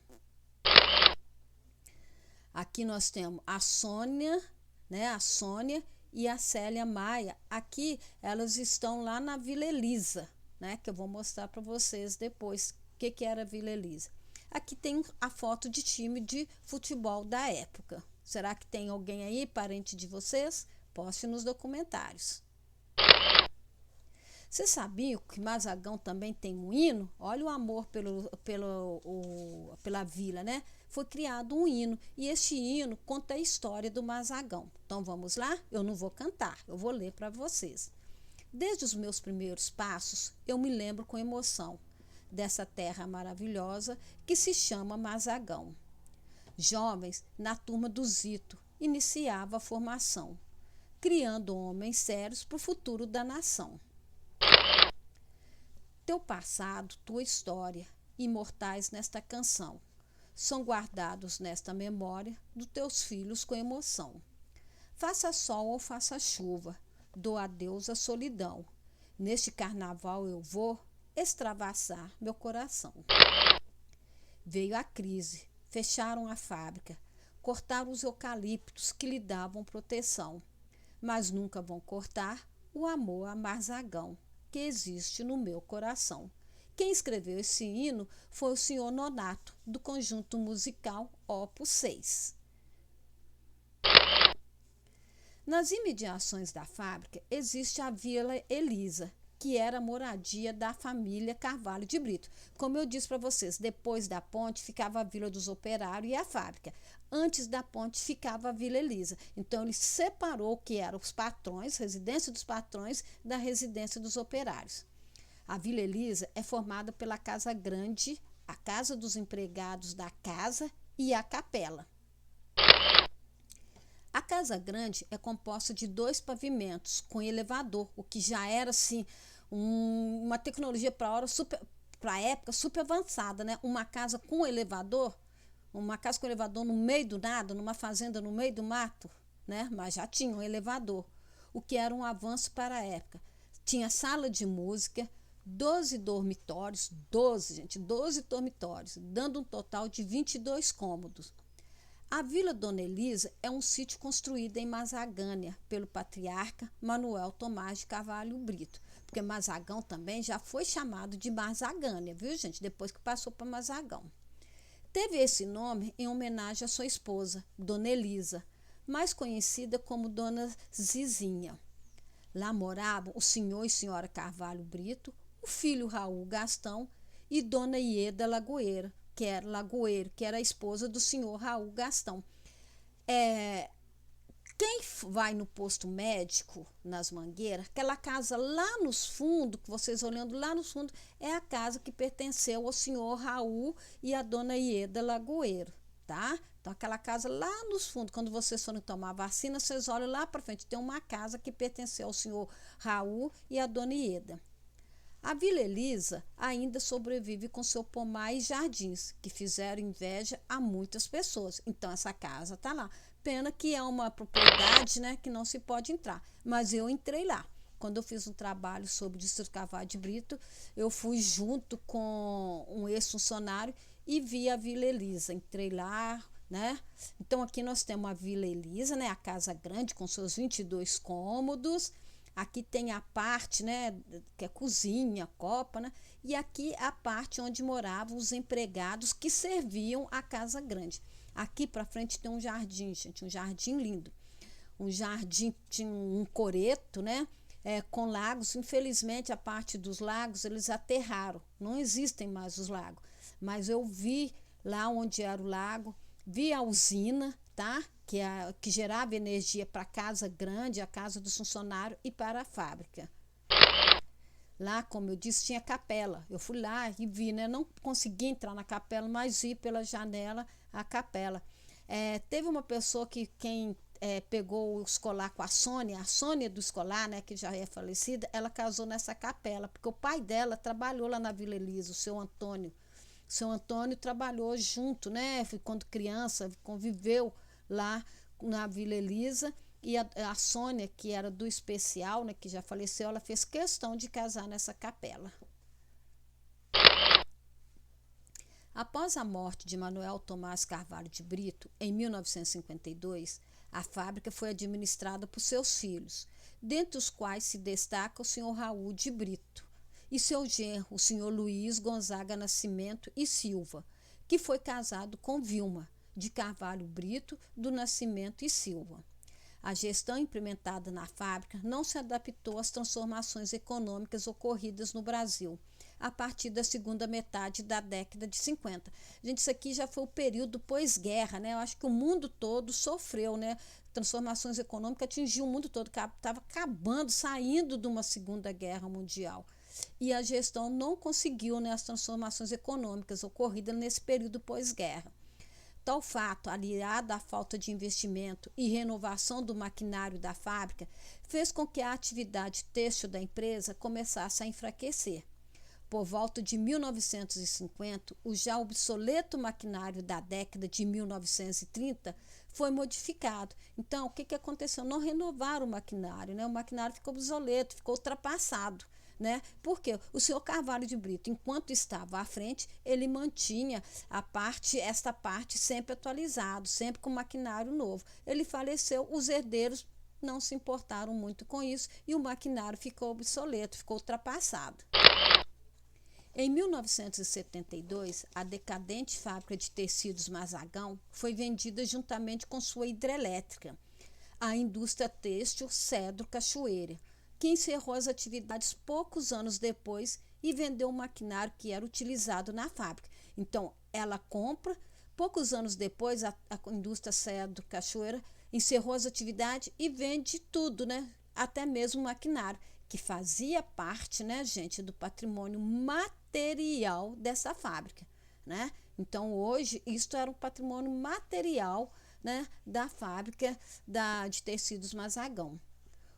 Aqui nós temos a Sônia, né? A Sônia e a Célia Maia. Aqui elas estão lá na Vila Elisa, né? Que eu vou mostrar para vocês depois o que era a Vila Elisa. Aqui tem a foto de time de futebol da época. Será que tem alguém aí, parente de vocês? Poste nos documentários. Você sabia que Mazagão também tem um hino? Olha o amor pela vila, né? Foi criado um hino e este hino conta a história do Mazagão. Então vamos lá? Eu não vou cantar, eu vou ler para vocês. Desde os meus primeiros passos, eu me lembro com emoção dessa terra maravilhosa que se chama Mazagão. Jovens, na turma do Zito, iniciava a formação, criando homens sérios para o futuro da nação. Teu passado, tua história, imortais nesta canção, são guardados nesta memória dos teus filhos com emoção. Faça sol ou faça chuva, dou adeus à solidão. Neste carnaval eu vou extravasar meu coração. Veio a crise, fecharam a fábrica, cortaram os eucaliptos que lhe davam proteção, mas nunca vão cortar o amor a Mazagão que existe no meu coração. Quem escreveu esse hino foi o senhor Nonato, do conjunto musical Opus 6. Nas imediações da fábrica existe a Vila Elisa, que era a moradia da família Carvalho de Brito. Como eu disse para vocês, depois da ponte ficava a Vila dos Operários e a fábrica. Antes da ponte ficava a Vila Elisa. Então, ele separou o que eram os patrões, residência dos patrões, da residência dos operários. A Vila Elisa é formada pela Casa Grande, a Casa dos Empregados da Casa e a Capela. A Casa Grande é composta de 2 pavimentos com elevador, o que já era assim uma tecnologia para a época super avançada, né? Uma casa com elevador no meio do nada, numa fazenda no meio do mato, né? Mas já tinha um elevador, o que era um avanço para a época. Tinha sala de música, 12 dormitórios, 12 dormitórios, dando um total de 22 cômodos. A Vila Dona Elisa é um sítio construído em Mazagânia pelo patriarca Manuel Tomás de Carvalho Brito, porque Mazagão também já foi chamado de Mazagânia, viu, gente? Depois que passou para Mazagão. Teve esse nome em homenagem à sua esposa, Dona Elisa, mais conhecida como Dona Zizinha. Lá moravam o senhor e senhora Carvalho Brito, o filho Raul Gastão e Dona Ieda Lagoeira, que era a esposa do senhor Raul Gastão. Quem vai no posto médico, nas Mangueiras, aquela casa lá nos fundos, que vocês olhando lá nos fundos, é a casa que pertenceu ao senhor Raul e à dona Ieda Lagoeiro, tá? Então, aquela casa lá nos fundos, quando vocês forem tomar vacina, vocês olham lá para frente, tem uma casa que pertenceu ao senhor Raul e à dona Ieda. A Vila Elisa ainda sobrevive com seu pomar e jardins, que fizeram inveja a muitas pessoas. Então, essa casa está lá. Pena que é uma propriedade, né, que não se pode entrar. Mas eu entrei lá. Quando eu fiz um trabalho sobre o Distrito Carvalho de Brito, eu fui junto com um ex-funcionário e vi a Vila Elisa. Entrei lá, né? Então aqui nós temos a Vila Elisa, né? A casa grande com seus 22 cômodos. Aqui tem a parte, né, que é cozinha, copa, né? E aqui a parte onde moravam os empregados que serviam a casa grande. Aqui para frente tem um jardim, gente, um jardim lindo. Um jardim, tinha um coreto, né? Com lagos. Infelizmente, a parte dos lagos eles aterraram. Não existem mais os lagos. Mas eu vi lá onde era o lago, vi a usina, tá? Que gerava energia para a casa grande, a casa dos funcionários e para a fábrica. Lá, como eu disse, tinha capela. Eu fui lá e vi, né? Não consegui entrar na capela, mas vi pela janela a capela. Teve uma pessoa quem pegou o escolar com a Sônia do escolar, né, que já é falecida, ela casou nessa capela, porque o pai dela trabalhou lá na Vila Elisa, o seu Antônio. O seu Antônio trabalhou junto, né, quando criança, conviveu lá na Vila Elisa, e a Sônia, que era do especial, né, que já faleceu, ela fez questão de casar nessa capela. Após a morte de Manuel Tomás Carvalho de Brito, em 1952, a fábrica foi administrada por seus filhos, dentre os quais se destaca o senhor Raul de Brito e seu genro, o senhor Luiz Gonzaga Nascimento e Silva, que foi casado com Vilma de Carvalho Brito do Nascimento e Silva. A gestão implementada na fábrica não se adaptou às transformações econômicas ocorridas no Brasil a partir da segunda metade da década de 50. Gente, isso aqui já foi o período pós-guerra, né? Eu acho que o mundo todo sofreu, né? Transformações econômicas atingiu o mundo todo, estava acabando, saindo de uma segunda guerra mundial. E a gestão não conseguiu, né, as transformações econômicas ocorridas nesse período pós-guerra. Tal fato, aliado à falta de investimento e renovação do maquinário da fábrica, fez com que a atividade têxtil da empresa começasse a enfraquecer. Por volta de 1950, o já obsoleto maquinário da década de 1930 foi modificado. Então, o que aconteceu? Não renovaram o maquinário, né? O maquinário ficou obsoleto, ficou ultrapassado. Né? Porque o senhor Carvalho de Brito, enquanto estava à frente, ele mantinha esta parte sempre atualizado, sempre com maquinário novo. Ele faleceu, os herdeiros não se importaram muito com isso e o maquinário ficou obsoleto, ficou ultrapassado. Em 1972, a decadente fábrica de tecidos Mazagão foi vendida juntamente com sua hidrelétrica, a indústria têxtil Cedro Cachoeira, que encerrou as atividades poucos anos depois e vendeu o maquinário que era utilizado na fábrica. Então, ela compra, poucos anos depois, a indústria Cedro Cachoeira encerrou as atividades e vende tudo, né? Até mesmo o maquinário, que fazia parte, né, gente, do patrimônio material dessa fábrica, né? Então, hoje, isto era um patrimônio material, né, da fábrica de tecidos Mazagão.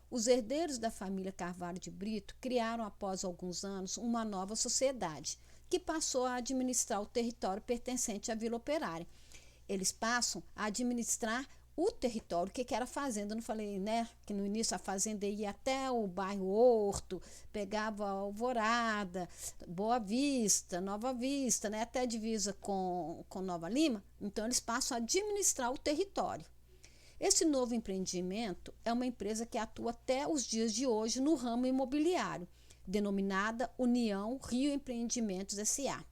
Os herdeiros da família Carvalho de Brito criaram, após alguns anos, uma nova sociedade, que passou a administrar o território pertencente à Vila Operária. Eles passam a administrar o território, que era a fazenda. Eu não falei, né, que no início a fazenda ia até o bairro Horto, pegava Alvorada, Boa Vista, Nova Vista, né, até a divisa com Nova Lima. Então, eles passam a administrar o território. Esse novo empreendimento é uma empresa que atua até os dias de hoje no ramo imobiliário, denominada União Rio Empreendimentos S.A.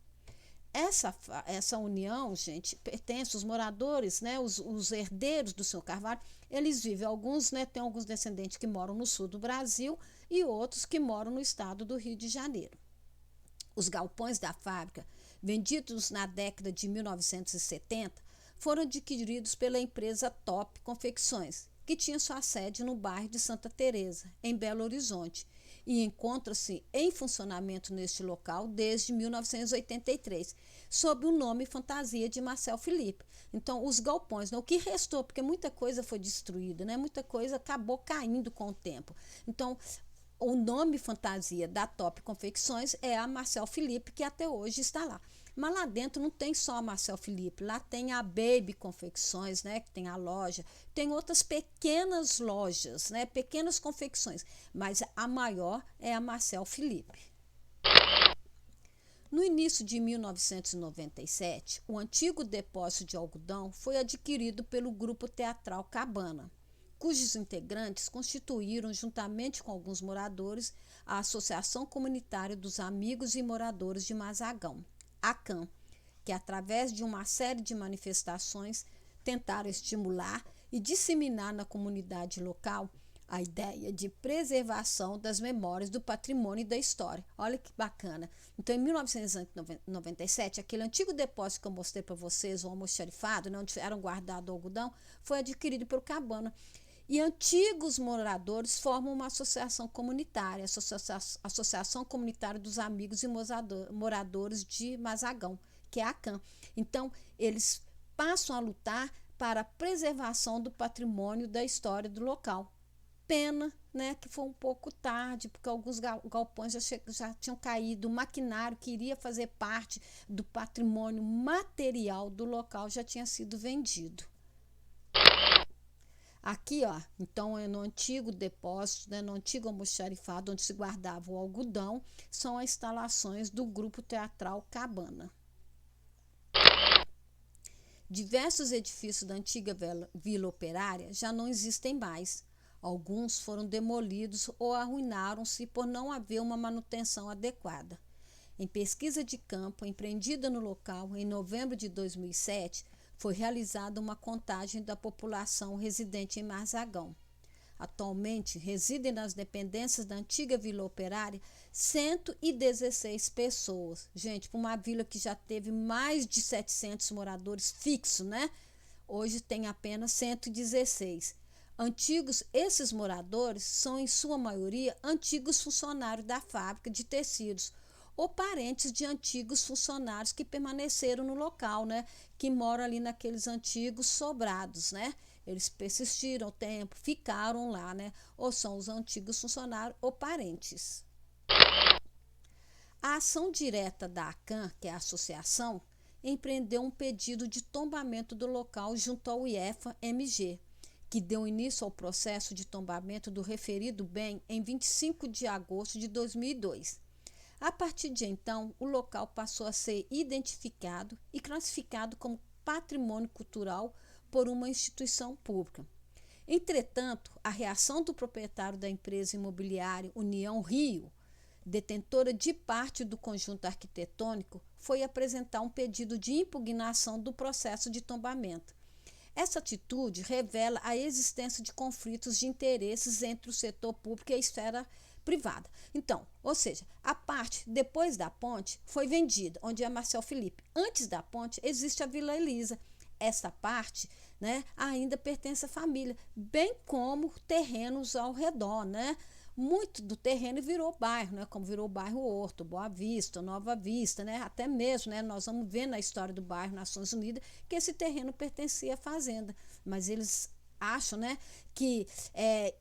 Essa união, gente, pertence aos moradores, né, os herdeiros do seu Carvalho. Eles vivem, alguns, né, tem alguns descendentes que moram no sul do Brasil e outros que moram no estado do Rio de Janeiro. Os galpões da fábrica, vendidos na década de 1970, foram adquiridos pela empresa Top Confecções, que tinha sua sede no bairro de Santa Teresa, em Belo Horizonte, e encontra-se em funcionamento neste local desde 1983, sob o nome fantasia de Marcel Felipe. Então, os galpões, né, o que restou, porque muita coisa foi destruída, né, muita coisa acabou caindo com o tempo. Então, o nome fantasia da Top Confecções é a Marcel Felipe, que até hoje está lá. Mas lá dentro não tem só a Marcel Felipe, lá tem a Baby Confecções, né, que tem a loja, tem outras pequenas lojas, né, pequenas confecções, mas a maior é a Marcel Felipe. No início de 1997, o antigo depósito de algodão foi adquirido pelo Grupo Teatral Cabana, cujos integrantes constituíram, juntamente com alguns moradores, a Associação Comunitária dos Amigos e Moradores de Mazagão, ACAM, que, através de uma série de manifestações, tentaram estimular e disseminar na comunidade local a ideia de preservação das memórias do patrimônio e da história. Olha que bacana. Então, em 1997, aquele antigo depósito que eu mostrei para vocês, o almoxarifado, né, onde eram guardados o algodão, foi adquirido pelo Cabana. E antigos moradores formam uma associação comunitária, a Associação Comunitária dos Amigos e Moradores de Mazagão, que é a ACAM. Então, eles passam a lutar para a preservação do patrimônio da história do local. Pena, né, que foi um pouco tarde, porque alguns galpões já tinham caído, o maquinário que iria fazer parte do patrimônio material do local já tinha sido vendido. Aqui, ó, então é no antigo depósito, né, no antigo almoxarifado, onde se guardava o algodão, são as instalações do Grupo Teatral Cabana. Diversos edifícios da antiga Vila Operária já não existem mais. Alguns foram demolidos ou arruinaram-se por não haver uma manutenção adequada. Em pesquisa de campo empreendida no local em novembro de 2007, foi realizada uma contagem da população residente em Mazagão. Atualmente, residem nas dependências da antiga Vila Operária 116 pessoas. Gente, para uma vila que já teve mais de 700 moradores fixos, né? Hoje tem apenas 116. Esses moradores são, em sua maioria, antigos funcionários da fábrica de tecidos ou parentes de antigos funcionários que permaneceram no local, né? Que moram ali naqueles antigos sobrados, né? Eles persistiram o tempo, ficaram lá, né? Ou são os antigos funcionários ou parentes. A ação direta da ACAM, que é a associação, empreendeu um pedido de tombamento do local junto ao IEFA-MG, que deu início ao processo de tombamento do referido bem em 25 de agosto de 2002. A partir de então, o local passou a ser identificado e classificado como patrimônio cultural por uma instituição pública. Entretanto, a reação do proprietário da empresa imobiliária União Rio, detentora de parte do conjunto arquitetônico, foi apresentar um pedido de impugnação do processo de tombamento. Essa atitude revela a existência de conflitos de interesses entre o setor público e a esfera privada. Então, ou seja, a parte depois da ponte foi vendida, onde é Marcel Felipe. Antes da ponte existe a Vila Elisa. Essa parte, né, ainda pertence à família, bem como terrenos ao redor, né? Muito do terreno virou bairro, né? Como virou o bairro Horto, Boa Vista, Nova Vista, né? Até mesmo, né? Nós vamos ver na história do bairro Nações Unidas que esse terreno pertencia à fazenda, mas eles acham, né, que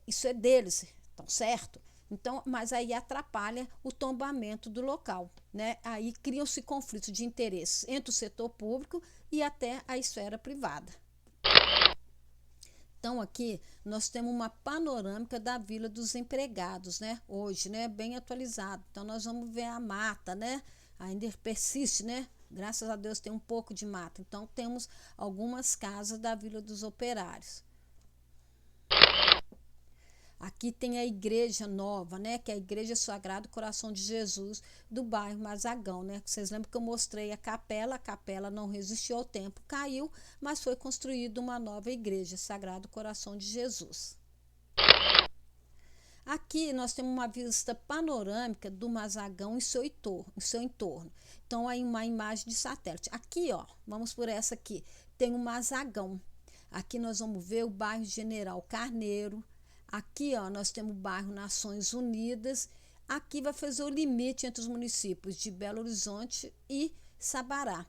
isso é deles, estão certo? Então, mas aí atrapalha o tombamento do local, né? Aí criam-se conflitos de interesses entre o setor público e até a esfera privada. Então, aqui nós temos uma panorâmica da Vila dos Empregados, né? Hoje, né? Bem atualizado. Então, nós vamos ver a mata, né? Ainda persiste, né? Graças a Deus tem um pouco de mata. Então, temos algumas casas da Vila dos Operários. Aqui tem a igreja nova, né? Que é a Igreja Sagrado Coração de Jesus do bairro Mazagão, né? Vocês lembram que eu mostrei a capela não resistiu ao tempo, caiu, mas foi construída uma nova igreja, Sagrado Coração de Jesus. Aqui nós temos uma vista panorâmica do Mazagão e seu entorno. Então, aí uma imagem de satélite. Aqui, ó, vamos por essa aqui, tem o Mazagão. Aqui nós vamos ver o bairro General Carneiro. Aqui, ó, nós temos o bairro Nações Unidas. Aqui vai fazer o limite entre os municípios de Belo Horizonte e Sabará.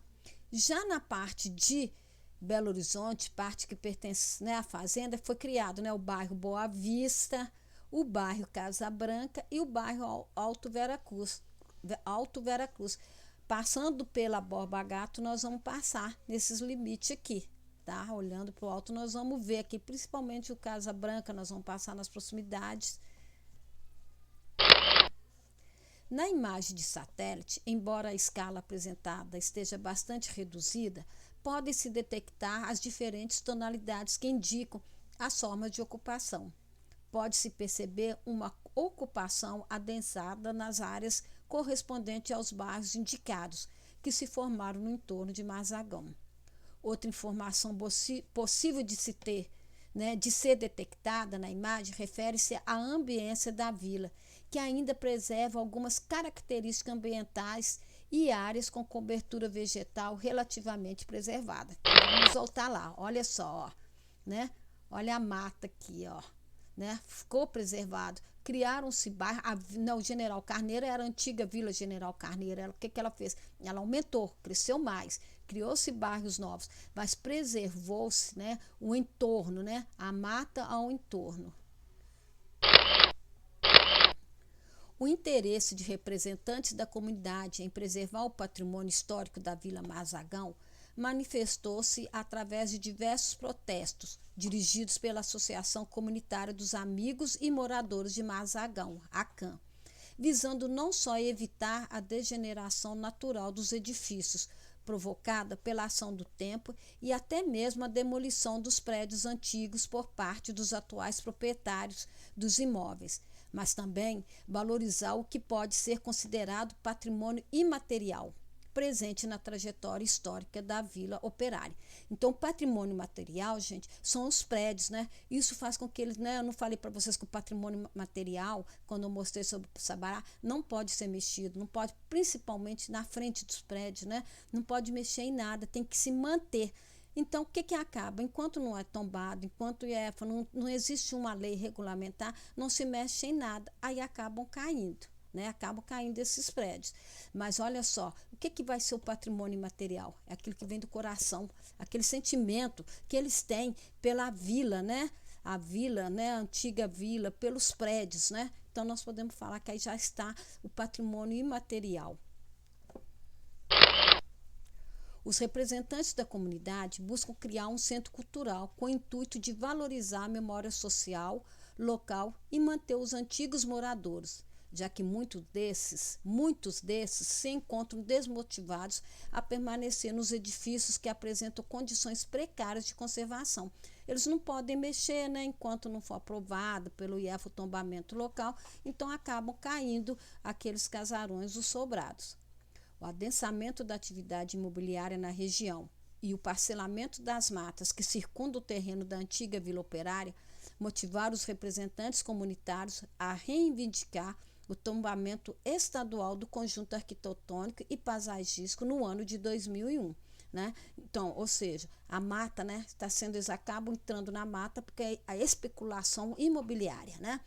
Já na parte de Belo Horizonte, parte que pertence, né, à fazenda, foi criado, né, o bairro Boa Vista, o bairro Casa Branca e o bairro Alto Veracruz. Passando pela Borba Gato, nós vamos passar nesses limites aqui. Tá? Olhando para o alto, nós vamos ver aqui, principalmente o Casa Branca, nós vamos passar nas proximidades. Na imagem de satélite, embora a escala apresentada esteja bastante reduzida, podem-se detectar as diferentes tonalidades que indicam as formas de ocupação. Pode-se perceber uma ocupação adensada nas áreas correspondentes aos bairros indicados, que se formaram no entorno de Marzagão. Outra informação possível de se ter, de ser detectada na imagem, refere-se à ambiência da vila, que ainda preserva algumas características ambientais e áreas com cobertura vegetal relativamente preservada. Vamos voltar lá, olha só, ó, né? Olha a mata aqui, ó, né? Ficou preservado. Criaram-se bairros. O General Carneiro era a antiga Vila General Carneiro. O que ela fez? Ela aumentou, cresceu mais, criou-se bairros novos, mas preservou-se, né, o entorno, né, a mata ao entorno. O interesse de representantes da comunidade em preservar o patrimônio histórico da Vila Marzagão manifestou-se através de diversos protestos dirigidos pela Associação Comunitária dos Amigos e Moradores de Marzagão, ACAM, visando não só evitar a degeneração natural dos edifícios, provocada pela ação do tempo, e até mesmo a demolição dos prédios antigos por parte dos atuais proprietários dos imóveis, mas também valorizar o que pode ser considerado patrimônio imaterial, presente na trajetória histórica da Vila Operária. Então, o patrimônio material, gente, são os prédios, né? Isso faz com que eles, né? Eu não falei para vocês que o patrimônio material, quando eu mostrei sobre o Sabará, não pode ser mexido, não pode, principalmente na frente dos prédios, né? Não pode mexer em nada, tem que se manter. Então, o que acaba? Enquanto não é tombado, enquanto não existe uma lei regulamentar, não se mexe em nada, aí acabam caindo. Né, acabam caindo esses prédios. Mas olha só, o que vai ser o patrimônio imaterial? É aquilo que vem do coração, aquele sentimento que eles têm pela vila, né? A vila, né? A antiga vila, pelos prédios, né? Então nós podemos falar que aí já está o patrimônio imaterial. Os representantes da comunidade buscam criar um centro cultural com o intuito de valorizar a memória social, local e manter os antigos moradores, já que muitos desses se encontram desmotivados a permanecer nos edifícios que apresentam condições precárias de conservação. Eles não podem mexer, né, enquanto não for aprovado pelo IEF o tombamento local, então acabam caindo aqueles casarões, os sobrados. O adensamento da atividade imobiliária na região e o parcelamento das matas que circundam o terreno da antiga Vila Operária motivaram os representantes comunitários a reivindicar o tombamento estadual do conjunto arquitetônico e paisagístico no ano de 2001. Né? Então, ou seja, a mata, né, eles acabam entrando na mata porque é a especulação imobiliária, né?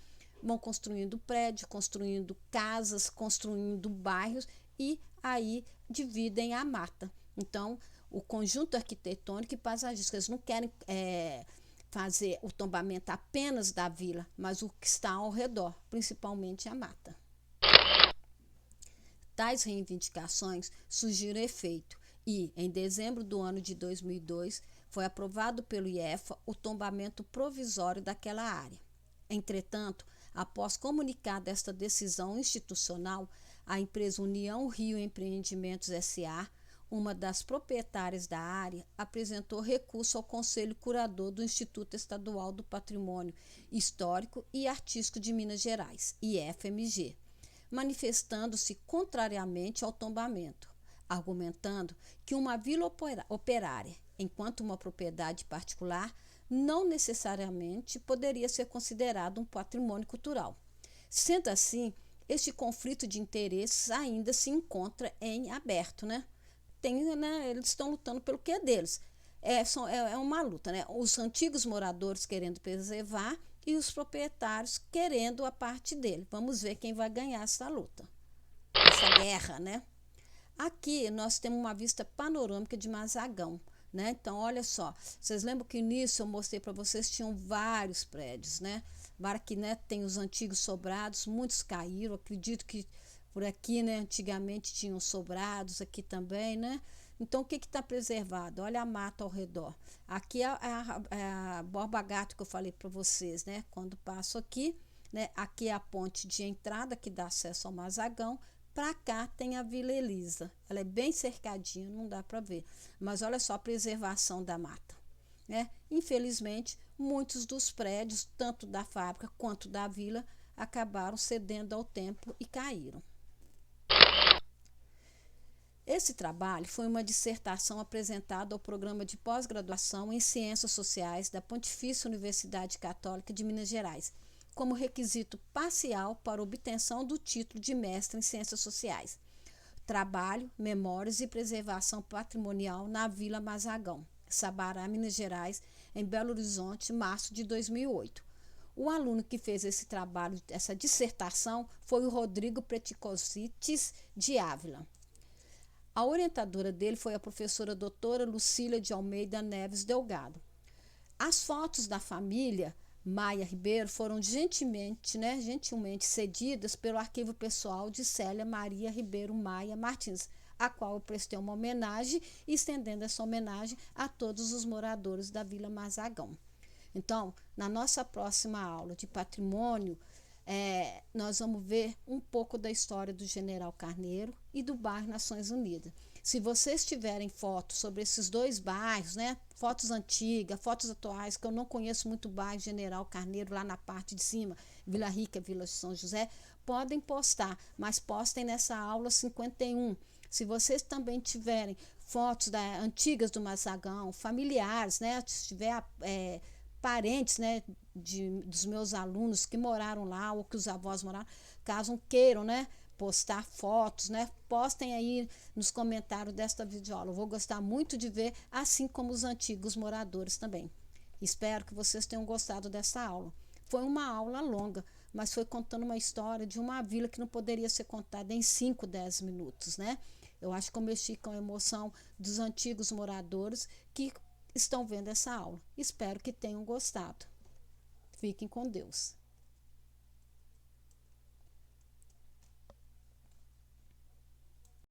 Vão construindo prédios, construindo casas, construindo bairros e aí dividem a mata. Então, o conjunto arquitetônico e paisagístico, eles não querem fazer o tombamento apenas da vila, mas o que está ao redor, principalmente a mata. Tais reivindicações surgiram efeito e, em dezembro do ano de 2002, foi aprovado pelo IEFA o tombamento provisório daquela área. Entretanto, após comunicada esta decisão institucional, a empresa União Rio Empreendimentos S.A., uma das proprietárias da área, apresentou recurso ao Conselho Curador do Instituto Estadual do Patrimônio Histórico e Artístico de Minas Gerais, IFMG, manifestando-se contrariamente ao tombamento, argumentando que uma vila operária, enquanto uma propriedade particular, não necessariamente poderia ser considerado um patrimônio cultural. Sendo assim, este conflito de interesses ainda se encontra em aberto, né? Eles estão lutando pelo que é deles. É uma luta, né? Os antigos moradores querendo preservar e os proprietários querendo a parte dele. Vamos ver quem vai ganhar essa luta, essa guerra, né? Aqui nós temos uma vista panorâmica de Marzagão, né? Então, olha só, vocês lembram que no início eu mostrei para vocês tinham vários prédios, né? Aqui, né, tem os antigos sobrados, muitos caíram, acredito que por aqui, né, antigamente tinham sobrados, aqui também, né? Então, o que está preservado? Olha a mata ao redor. Aqui é a Borba Gato que eu falei para vocês, né? Quando passo aqui, né? Aqui é a ponte de entrada que dá acesso ao Marzagão, Para cá tem a Vila Elisa. Ela é bem cercadinha, não dá para ver. Mas olha só a preservação da mata, né? Infelizmente, muitos dos prédios, tanto da fábrica quanto da vila, acabaram cedendo ao tempo e caíram. Esse trabalho foi uma dissertação apresentada ao programa de pós-graduação em Ciências Sociais da Pontifícia Universidade Católica de Minas Gerais, como requisito parcial para obtenção do título de mestre em Ciências Sociais. Trabalho, Memórias e Preservação Patrimonial na Vila Mazagão, Sabará, Minas Gerais, em Belo Horizonte, março de 2008. O aluno que fez esse trabalho, essa dissertação, foi o Rodrigo Preticosites de Ávila. A orientadora dele foi a professora doutora Lucília de Almeida Neves Delgado. As fotos da família Maia Ribeiro foram gentilmente cedidas pelo arquivo pessoal de Célia Maria Ribeiro Maia Martins, a qual eu prestei uma homenagem e estendendo essa homenagem a todos os moradores da Vila Mazagão. Então, na nossa próxima aula de patrimônio, nós vamos ver um pouco da história do General Carneiro e do bairro Nações Unidas. Se vocês tiverem fotos sobre esses dois bairros, né, fotos antigas, fotos atuais, que eu não conheço muito o bairro General Carneiro, lá na parte de cima, Vila Rica, Vila São José, podem postar, mas postem nessa aula 51. Se vocês também tiverem fotos antigas do Mazagão, familiares, né, se tiver parentes, né, dos meus alunos que moraram lá ou que os avós moraram, caso queiram, né, postar fotos, né, postem aí nos comentários desta videoaula. Eu vou gostar muito de ver, assim como os antigos moradores também. Espero que vocês tenham gostado dessa aula. Foi uma aula longa, mas foi contando uma história de uma vila que não poderia ser contada em 5, 10 minutos, né? Eu acho que eu mexi com a emoção dos antigos moradores que estão vendo essa aula. Espero que tenham gostado. Fiquem com Deus.